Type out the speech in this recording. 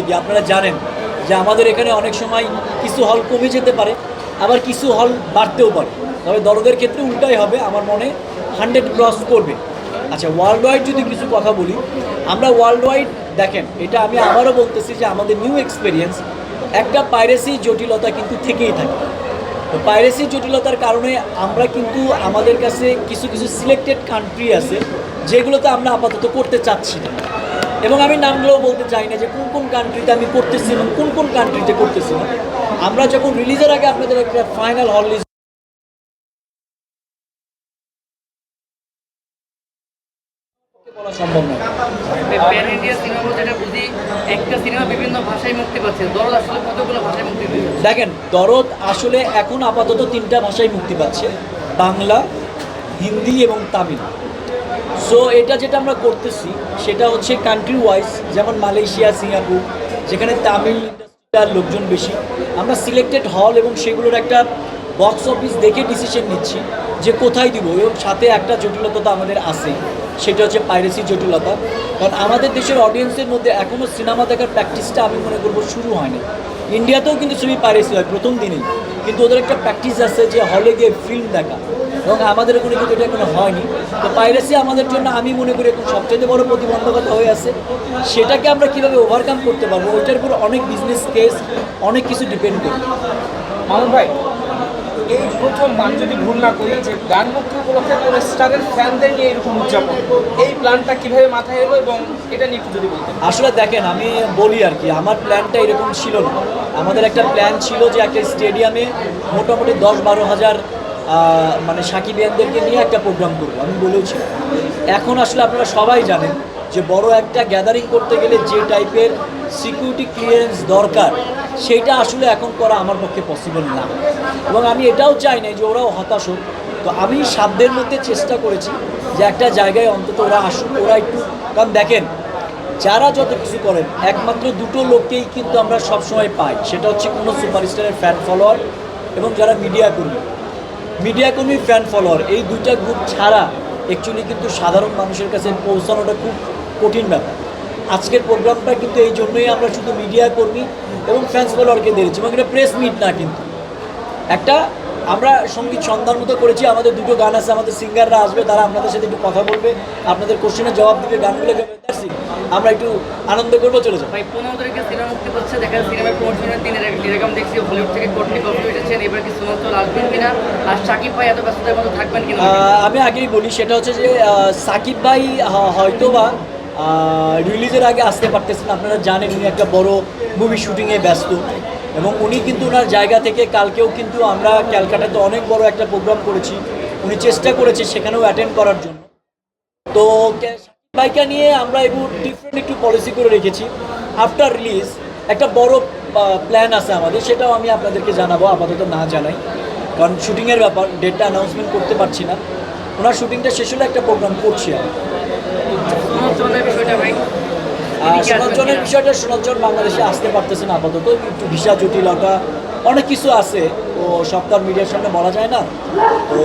কি আপনারা জানেন যে আমাদের এখানে অনেক সময় কিছু হল কমে যেতে পারে, আবার কিছু হল বাড়তেও পারে। তবে দরদের ক্ষেত্রে উল্টাই হবে, আমার মনে 100 ক্রস করবে। আচ্ছা, ওয়ার্ল্ড ওয়াইড যদি কিছু কথা বলি, আমরা ওয়ার্ল্ড ওয়াইড দেখেন, এটা আমি আবারও বলতেছি যে আমাদের নিউ এক্সপিরিয়েন্স, একটা পাইরেসি জটিলতা কিন্তু থেকেই থাকে। তো পাইরেসি জটিলতার কারণে আমরা কিন্তু আমাদের কাছে কিছু কিছু সিলেক্টেড কান্ট্রি আছে যেগুলোতে আমরা আপাতত করতে চাচ্ছি না, এবং আমি নামগুলোও বলতে চাই না যে কোন কোন কান্ট্রিতে আমি করতেছি এবং কোন কোন কান্ট্রিতে করতেছি না। আমরা যখন রিলিজের আগে আপনাদের একটা ফাইনাল হল লিস্ট বলা সম্ভব নয়। প্যান ইন্ডিয়া সিনেমা যেটা বুঝি, একটা সিনেমা বিভিন্ন ভাষায় মুক্তি পাচ্ছে, দরদ আসলে কতগুলো ভাষায় মুক্তি পাচ্ছে? দেখেন, দরদ আসলে এখন আপাতত 3টা ভাষায় মুক্তি পাচ্ছে, বাংলা, হিন্দি এবং তামিল। সো এটা যেটা আমরা করতেছি সেটা হচ্ছে কান্ট্রি ওয়াইজ, যেমন মালয়েশিয়া, সিঙ্গাপুর, যেখানে তামিল ইন্ডাস্ট্রিটার লোকজন বেশি, আমরা সিলেক্টেড হল এবং সেগুলোর একটা বক্স অফিস দেখে ডিসিশন নিচ্ছি যে কোথায় দিব। এবং সাথে একটা জটিলতা তো আমাদের আছে, সেটা হচ্ছে পাইরেসি জটিলতা। কারণ আমাদের দেশের অডিয়েন্সের মধ্যে এখনও সিনেমা দেখার প্র্যাকটিসটা আমি মনে করবো শুরু হয়নি। ইন্ডিয়াতেও কিন্তু ছবি পাইরেসি হয় প্রথম দিনেই, কিন্তু ওদের একটা প্র্যাকটিস আছে যে হলে গিয়ে ফিল্ম দেখা, এবং আমাদের ওখানে কিন্তু এটা এখনো হয়নি। তো পাইরেসি আমাদের জন্য আমি মনে করি এখন সবচেয়ে বড় প্রতিবন্ধকতা হয়ে আছে। সেটাকে আমরা কীভাবে ওভারকাম করতে পারবো, ওইটার উপর অনেক বিজনেস কেস, অনেক কিছু ডিপেন্ড করে। মামুন ভাই, এই প্রথম মান যদি ভুল না করি যে গান মুক্তি উপলক্ষে কোনো স্টারের ফ্যানদের নিয়ে এরকম উদযাপন, এই প্ল্যানটা কিভাবে মাথায় এলো এবং এটা নিয়ে একটু যদি বলতেন। আসলে দেখেন, আমি বলি আর কি, আমার প্ল্যানটা এরকম ছিল না। আমাদের একটা প্ল্যান ছিল যে একটা স্টেডিয়ামে মোটামুটি 10-12 হাজার মানে সাকিবিয়ানদেরকে নিয়ে একটা প্রোগ্রাম করবো, আমি বলেওছি। এখন আসলে আপনারা সবাই জানেন যে বড় একটা গ্যাদারিং করতে গেলে যে টাইপের সিকিউরিটি ক্লিয়ারেন্স দরকার, সেইটা আসলে এখন করা আমার পক্ষে পসিবল না, এবং আমি এটাও চাই না যে ওরাও হতাশ হোক। তো আমি সাধ্যের মধ্যে চেষ্টা করেছি যে একটা জায়গায় অন্তত ওরা আসুক, ওরা একটু, কারণ দেখেন যারা যত কিছু করেন একমাত্র দুটো লোককেই কিন্তু আমরা সবসময় পাই, সেটা হচ্ছে কোনো সুপারস্টারের ফ্যান ফলোয়ার এবং যারা মিডিয়া কর্মী ফ্যান ফলোয়ার। এই দুইটা গ্রুপ ছাড়া অ্যাকচুয়ালি কিন্তু সাধারণ মানুষের কাছে পৌঁছানোটা খুব কঠিন ব্যাপার। আজকের প্রোগ্রামটা কিন্তু এই জন্যই আমরা শুধু মিডিয়া কর্মী এবং ফ্যান্স ফলোয়ারকে দিয়েছি, এবং এটা প্রেস মিট না, কিন্তু একটা আমরা সঙ্গীত সন্ধ্যার মতো করেছি। আমাদের দুটো গান আছে, আমাদের সিঙ্গাররা আসবে, তারা আপনাদের সাথে একটু কথা বলবে, আপনাদের কোশ্চেনের জবাব দিবে, গানগুলো গাবে, আমরা একটু আনন্দ করবো, চলে যাবো। ভাই 15 তারিখে সিনেমা মুক্তি পাচ্ছে, দেখা যায় সিনেমার প্রমোশনের দিনে এরকম দেখছি হলিউড থেকে কোর্টনি কফি এসেছেন, এবার কি সুমন্তল আসবেন কিনা, আর সাকিব ভাই এত ব্যস্ততার মধ্যে থাকবেন কিনা? আমি আগেই বলি, সেটা হচ্ছে যে সাকিব ভাই হয়তো বা রিলিজের আগে আসতে পারতেছেন। আপনারা জানেন উনি একটা বড় মুভি শুটিংয়ে ব্যস্ত, এবং উনি কিন্তু ওনার জায়গা থেকে কালকেও কিন্তু আমরা ক্যালকাটাতে অনেক বড় একটা প্রোগ্রাম করেছি, উনি চেষ্টা করেছে সেখানেও অ্যাটেন্ড করার জন্য। তো বাইকা নিয়ে আমরা ডিফারেন্ট একটু পলিসি করে রেখেছি। আফটার রিলিজ একটা বড় প্ল্যান আছে আমাদের, সেটাও আমি আপনাদেরকে জানাবো, আপাতত না জানাই, কারণ শুটিংয়ের ব্যাপার, ডেটটা অ্যানাউন্সমেন্ট করতে পারছি না। ওনার শুটিংটা শেষ হলে একটা প্রোগ্রাম করছি আমি। সুমন্তলের বিষয়টা ভাই, সোনাঞ্চলের বিষয়টা, সোনাঞ্চল বাংলাদেশে আসতে পারতেছে না আপাতত, একটু ভিসা জটিলতা, অনেক কিছু আছে, তো সব তার মিডিয়ার সামনে বলা যায় না। তো